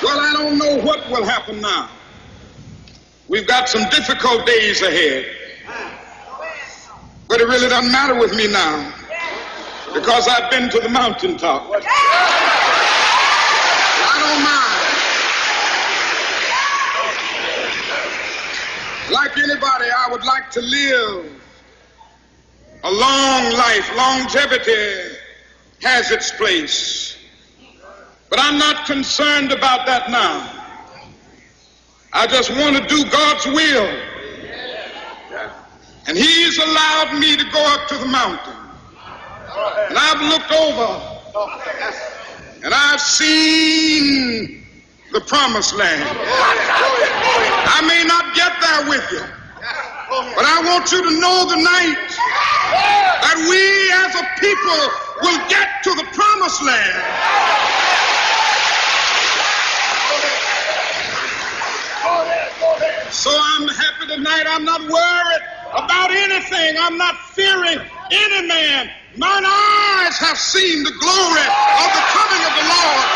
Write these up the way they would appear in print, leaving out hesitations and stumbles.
Well, I don't know what will happen now. We've got some difficult days ahead. But it really doesn't matter with me now because I've been to the mountaintop. I don't mind. Like anybody, I would like to live a long life. Longevity has its place. But I'm not concerned about that now. I just want to do God's will. And He's allowed me to go up to the mountain. And I've looked over and I've seen the promised land. I may not get there with you, but I want you to know tonight that we as a people will get to the promised land. So I'm happy tonight. I'm not worried about anything. I'm not fearing any man. Mine eyes have seen the glory of the coming of the Lord.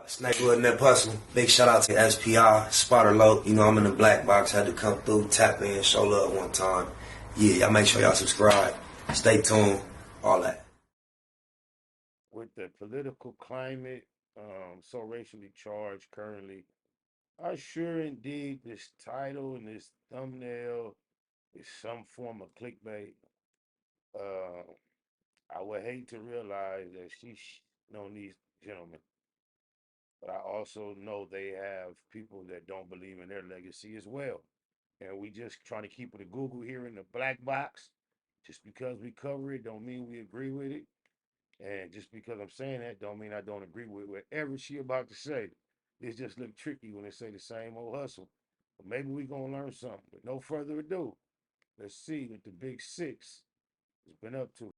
Snakewood and that Puzzle. Big shout out to SPI, Spotter Low. You know I'm in the black box. Had to come through, tap in, show love one time. Yeah, y'all make sure y'all subscribe. Stay tuned. All that. With the political climate so racially charged currently, I sure indeed this title and this thumbnail is some form of clickbait. I would hate to realize that she's known these gentlemen, but I also know they have people that don't believe in their legacy as well. And we just trying to keep it a Google here in the black box. Just because we cover it don't mean we agree with it. And just because I'm saying that don't mean I don't agree with whatever she about to say. It just look tricky when they say the same old hustle. But maybe we gonna learn something. With no further ado, let's see what the Big Six has been up to.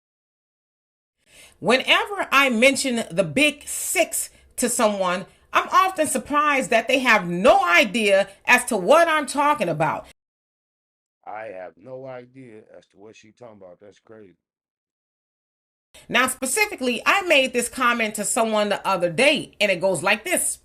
Whenever I mention the Big Six to someone, I'm often surprised that they have no idea as to what I'm talking about. I have no idea as to what she's talking about. That's crazy. Now, specifically, I made this comment to someone the other day, and it goes like this.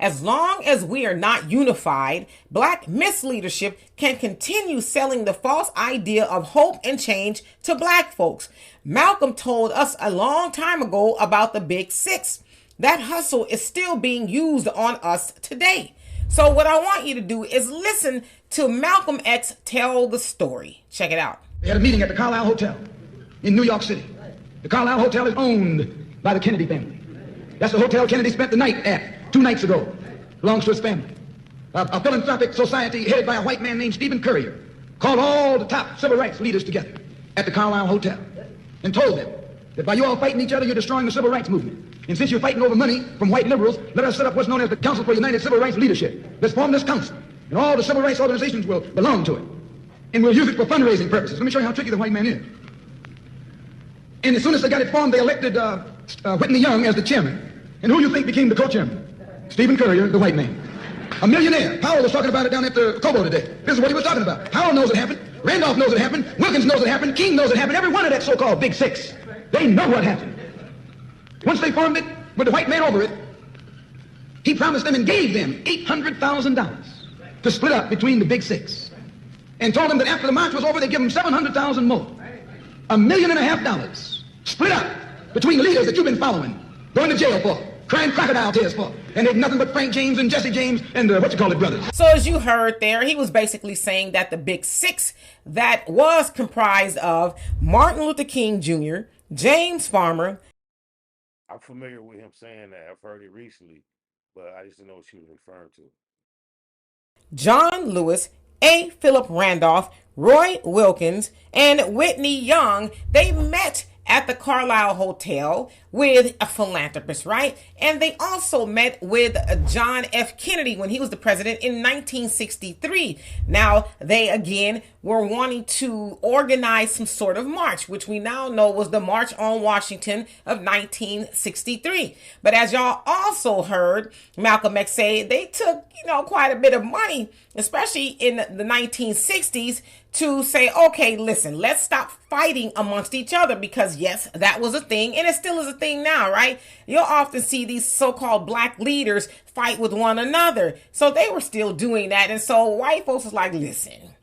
As long as we are not unified, Black misleadership can continue selling the false idea of hope and change to Black folks. Malcolm told us a long time ago about the Big Six. That hustle is still being used on us today. So what I want you to do is listen to Malcolm X tell the story. Check it out. They had a meeting at the Carlisle Hotel in New York City. The Carlisle Hotel is owned by the Kennedy family. That's the hotel Kennedy spent the night at 2 nights ago. Belongs to his family. A philanthropic society headed by a white man named Stephen Currier called all the top civil rights leaders together at the Carlisle Hotel and told them that by you all fighting each other, you're destroying the civil rights movement. And since you're fighting over money from white liberals, let us set up what's known as the Council for United Civil Rights Leadership. Let's form this council, and all the civil rights organizations will belong to it. And we'll use it for fundraising purposes. Let me show you how tricky the white man is. And as soon as they got it formed, they elected Whitney Young as the chairman. And who do you think became the co-chairman? Stephen Currier, the white man. A millionaire. Powell was talking about it down at the Cobo today. This is what he was talking about. Powell knows it happened. Randolph knows it happened. Wilkins knows it happened. King knows it happened. Every one of that so-called Big Six. They know what happened. Once they formed it, with the white man over it, he promised them and gave them $800,000 to split up between the Big Six. And told them that after the march was over, they'd give them $700,000 more. $1.5 million split up between the leaders that you've been following, going to jail for, crying crocodile tears for. And they've nothing but Frank James and Jesse James and brothers. So as you heard there, he was basically saying that the Big Six that was comprised of Martin Luther King Jr., James Farmer. I'm familiar with him saying that. I've heard it recently, but I just didn't know what she was referring to. John Lewis, A. Philip Randolph, Roy Wilkins, and Whitney Young. They met at the Carlisle Hotel with a philanthropist, right? And they also met with John F. Kennedy when he was the president in 1963. Now, they again were wanting to organize some sort of march, which we now know was the March on Washington of 1963. But as y'all also heard Malcolm X say, they took, quite a bit of money, especially in the 1960s, to say, okay, listen, let's stop fighting amongst each other, because yes, that was a thing, and it still is a thing now, right? You'll often see these so-called black leaders fight with one another. So they were still doing that. And so white folks was like, listen,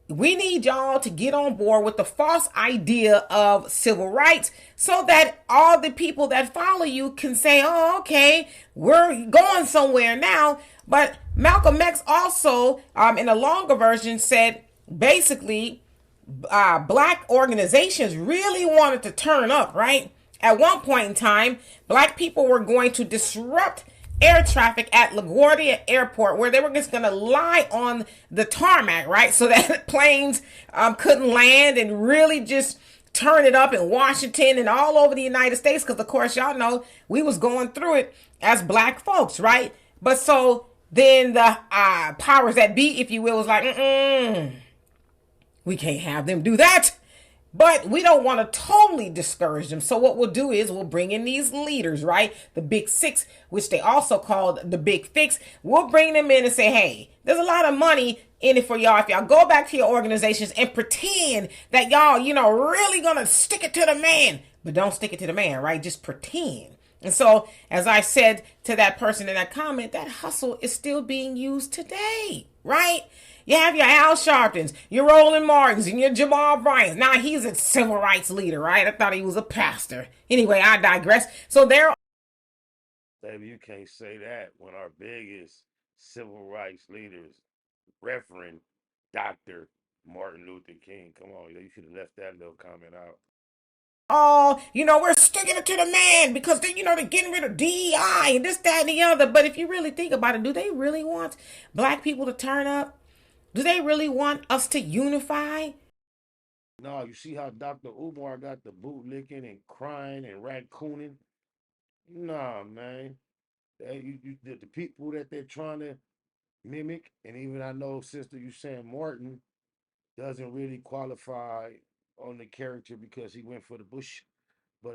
we need y'all to get on board with the false idea of civil rights, so that all the people that follow you can say, oh, okay, we're going somewhere now. But Malcolm X also, in a longer version, said basically black organizations really wanted to turn up, right? At one point in time, black people were going to disrupt air traffic at LaGuardia Airport, where they were just going to lie on the tarmac, right? So that planes couldn't land, and really just turn it up in Washington and all over the United States. Because, of course, y'all know we was going through it as black folks, right? But so then the powers that be, if you will, was like, we can't have them do that. But we don't want to totally discourage them. So what we'll do is we'll bring in these leaders, right? The Big Six, which they also called the Big Fix. We'll bring them in and say, hey, there's a lot of money in it for y'all. If y'all go back to your organizations and pretend that y'all, really gonna stick it to the man. But don't stick it to the man, right? Just pretend. And so, as I said to that person in that comment, that hustle is still being used today, right? You have your Al Sharptons, your Roland Martins, and your Jamal Bryants. Now he's a civil rights leader, right? I thought he was a pastor. Anyway, I digress. So there. Baby, you can't say that when our biggest civil rights leaders, Reverend Dr. Martin Luther King. Come on, you should have left that little comment out. Oh, we're sticking it to the man because they're getting rid of DEI and this, that, and the other. But if you really think about it, do they really want black people to turn up? Do they really want us to unify? No, you see how Dr. Umar got the boot licking and crying and rancooning? Nah, man. The people that they're trying to mimic, and even I know Sister Usain Martin doesn't really qualify on the character because he went for the bush, but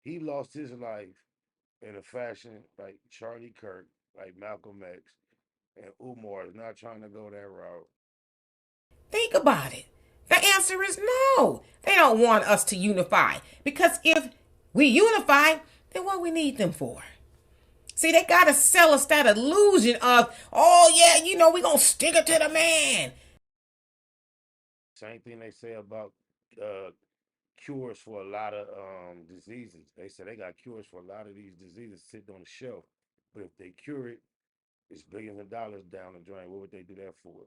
he lost his life in a fashion like Charlie Kirk, like Malcolm X, and Umar is not trying to go that route. Think about it. The answer is no. They don't want us to unify, because if we unify, then what we need them for? See, they got to sell us that illusion of, oh yeah, we're going to stick it to the man. Same thing they say about cures for a lot of diseases. They say they got cures for a lot of these diseases sitting on the shelf, but if they cure it, it's billions of dollars down the drain. What would they do that for?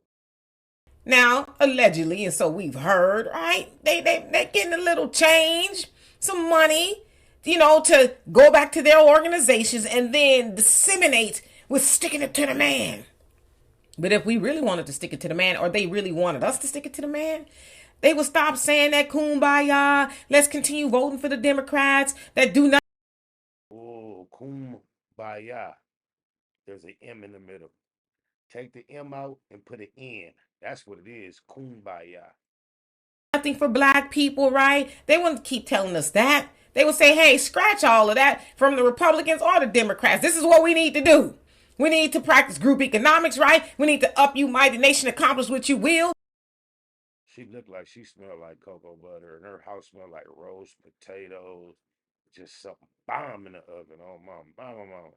Now, allegedly, and so we've heard, right? They're getting a little change, some money, to go back to their organizations and then disseminate with sticking it to the man. But if we really wanted to stick it to the man, or they really wanted us to stick it to the man, they would stop saying that kumbaya, let's continue voting for the Democrats that do not. Oh, kumbaya. There's an M in the middle. Take the M out and put an N. That's what it is, kumbaya. Nothing for black people, right? They wouldn't keep telling us that. They would say, hey, scratch all of that from the Republicans or the Democrats. This is what we need to do. We need to practice group economics, right? We need to up you, mighty nation, accomplish what you will. She looked like she smelled like cocoa butter, and her house smelled like roast potatoes. Just something bomb in the oven. Oh, mama.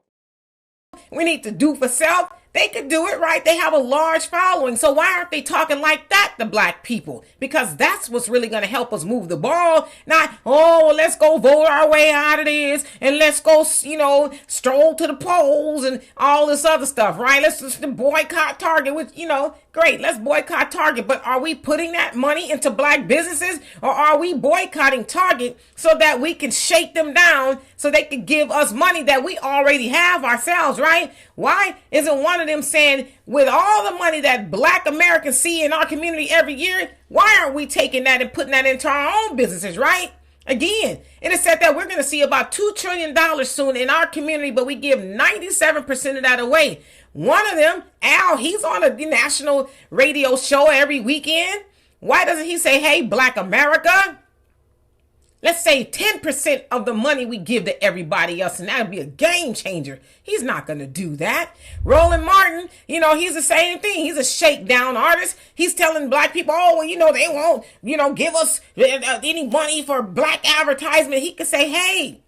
We need to do for self. They could do it, right? They have a large following. So why aren't they talking like that to black people? Because that's what's really going to help us move the ball. Not, let's go vote our way out of this and let's go, stroll to the polls and all this other stuff, right? Let's just boycott Target, which, great. Let's boycott Target. But are we putting that money into black businesses, or are we boycotting Target so that we can shake them down so they can give us money that we already have ourselves, right? Why isn't one of them saying, with all the money that black Americans see in our community every year, why aren't we taking that and putting that into our own businesses, right? Again, it is said that we're going to see about $2 trillion soon in our community, but we give 97% of that away. One of them, Al, he's on a national radio show every weekend. Why doesn't he say, hey, black America, Let's say 10% of the money we give to everybody else, and that would be a game changer. He's not going to do that. Roland Martin, he's the same thing. He's a shakedown artist. He's telling black people, oh, well, they won't, give us any money for black advertisement. He could say, hey,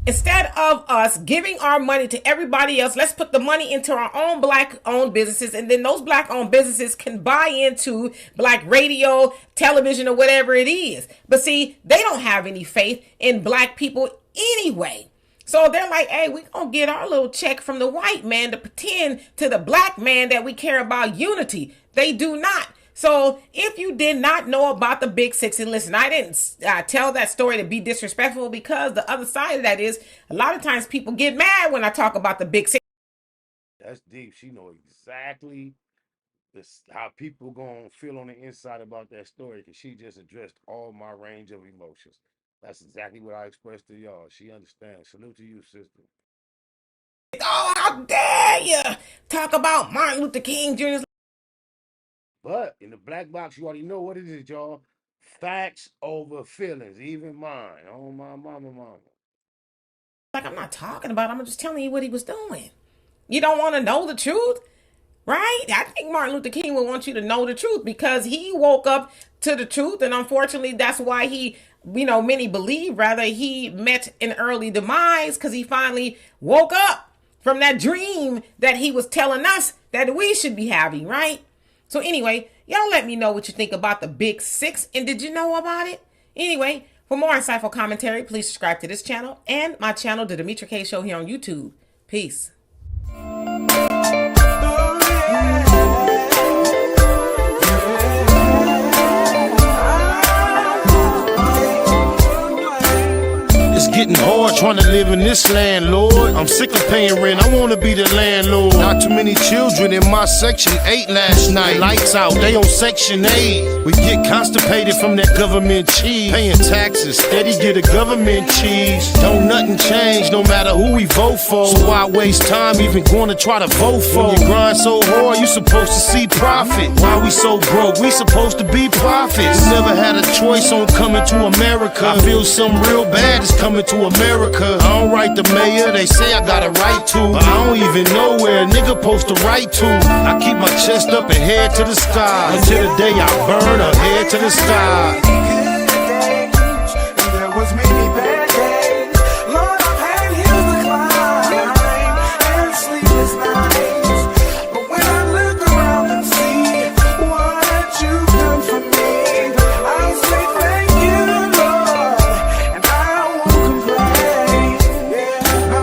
instead of us giving our money to everybody else, let's put the money into our own black-owned businesses, and then those black-owned businesses can buy into black radio, television, or whatever it is. But see, they don't have any faith in black people anyway. So they're like, hey, we're going to get our little check from the white man to pretend to the black man that we care about unity. They do not. So if you did not know about the Big Six, and listen, I didn't tell that story to be disrespectful, because the other side of that is a lot of times people get mad when I talk about the Big Six. That's deep. She know exactly how people gonna feel on the inside about that story, because she just addressed all my range of emotions. That's exactly what I expressed to y'all. She understands. Salute to you, sister. Oh, how dare you talk about Martin Luther King Jr.'s. But in the black box, you already know what it is, y'all. Facts over feelings, even mine. Oh, my mama. Like, I'm not talking about it. I'm just telling you what he was doing. You don't want to know the truth, right? I think Martin Luther King would want you to know the truth, because he woke up to the truth. And unfortunately, that's why many believe, rather, he met an early demise, because he finally woke up from that dream that he was telling us that we should be having, right? So anyway, y'all let me know what you think about the Big Six, and did you know about it? Anyway, for more insightful commentary, please subscribe to this channel and my channel, The Demetra K Show, here on YouTube. Peace. It's getting hard trying to live in this land, Lord. I'm sick of paying rent, I wanna be the landlord. Not too many children in my section 8 last night. Lights out, they on section 8. We get constipated from that government cheese. Paying taxes, steady get a government cheese. Don't nothing change, no matter who we vote for. So why waste time even going to try to vote for? When you grind so hard, you supposed to see profit. Why we so broke? We supposed to be prophets. We never had a choice on coming to America. I feel something real bad is coming to America. I don't write the mayor, they say I got a right to, but I don't even know where a nigga supposed to write to. I keep my chest up and head to the sky, until the day I burn or head to the sky. Good days, and there was many bad days. Lord, I've had hills to climb and sleepless nights. But when I look around and see what you've done for me, I'll say thank you, Lord, and I won't complain. Yeah, no.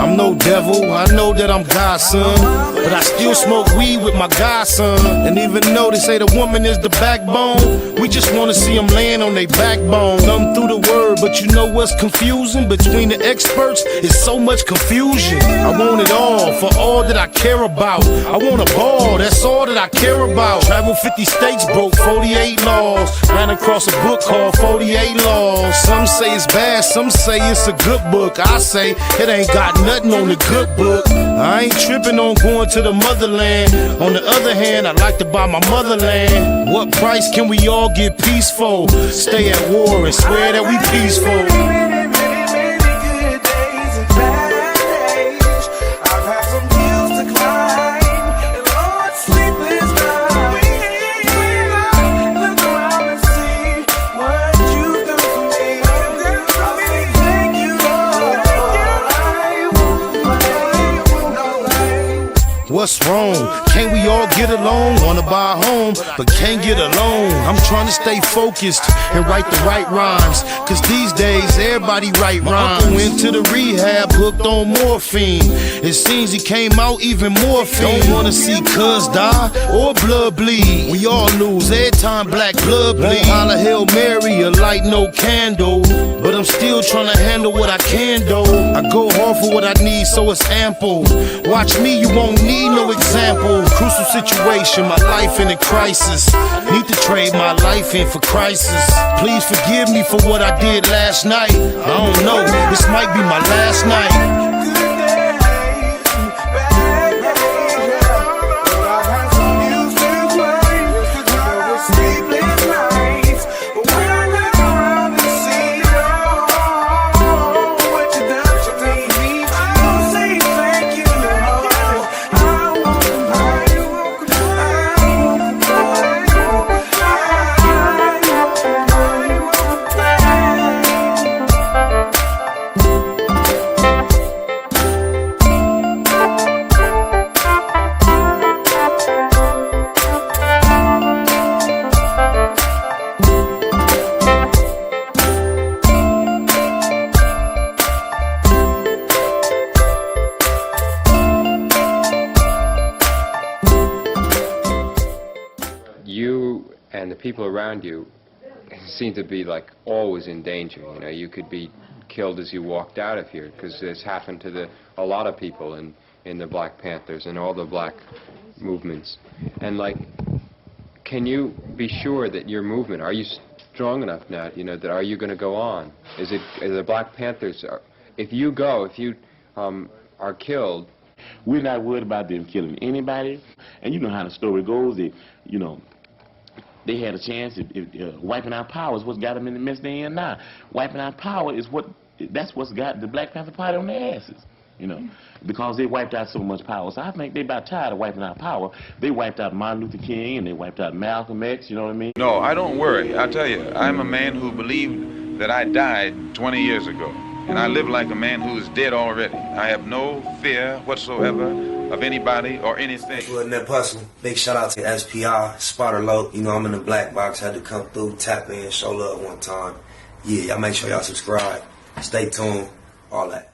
I'm no devil, I know that I'm God's son, but I still smoke weed with my godson. And even though they say the woman is the backbone, we just wanna see them laying on their backbone. Thumb through the word, but you know what's confusing? Between the experts, it's so much confusion. I want it all, for all that I care about. I want a ball, that's all that I care about. Travel 50 states, broke 48 laws. Ran across a book called 48 Laws. Some say it's bad, some say it's a good book. I say it ain't got nothing on the good book. I ain't tripping on going to the motherland. On the other hand, I like to buy my motherland. What price can we all get peaceful? Stay at war and swear that we peaceful. Many, many good days and bad days. I've had some hills to climb and Lord, sleepless nights. When I look around and see what you've done for me, I'll say thank you, Lord. I won't complain. What's wrong? Can't we all get along? Wanna buy a home, but can't get along. I'm trying to stay focused and write the right rhymes, cause these days everybody write rhymes. My uncle went to the rehab, hooked on morphine. It seems he came out even more fiend. Don't wanna see cuz die or blood bleed. We all lose every time black blood bleed. Holla Hail Mary, a light no candle, but I'm still trying to handle what I can do. I go hard for what I need, so it's ample. Watch me, you won't need no example. Crucial situation, my life in a crisis. Need to trade my life in for crisis. Please forgive me for what I did last night. I don't know, this might be my last night. Good days, bad days, but I've had some hills to climb. There were sleepless nights, but when I look around and see people around you seem to be like always in danger. You know, you could be killed as you walked out of here, because this happened to a lot of people in the Black Panthers and all the black movements. And like, can you be sure that your movement, are you strong enough now, you know, that are you going to go on? Is the Black Panthers, if you are killed? We're not worried about them killing anybody, and you know how the story goes. You know, they had a chance. Wiping out power is what's got them in the mess they're in now. Wiping out power is that's what's got the Black Panther Party on their asses, you know, because they wiped out so much power. So I think they're about tired of wiping out power. They wiped out Martin Luther King and they wiped out Malcolm X, you know what I mean? No, I don't worry. I tell you, I'm a man who believed that I died 20 years ago. And I live like a man who is dead already. I have no fear whatsoever of anybody or anything. It wasn't that personal. Big shout out to SPR, Spotter Low. You know, I'm in the black box. Had to come through, tap in, show love one time. Yeah, y'all make sure y'all subscribe. Stay tuned. All that.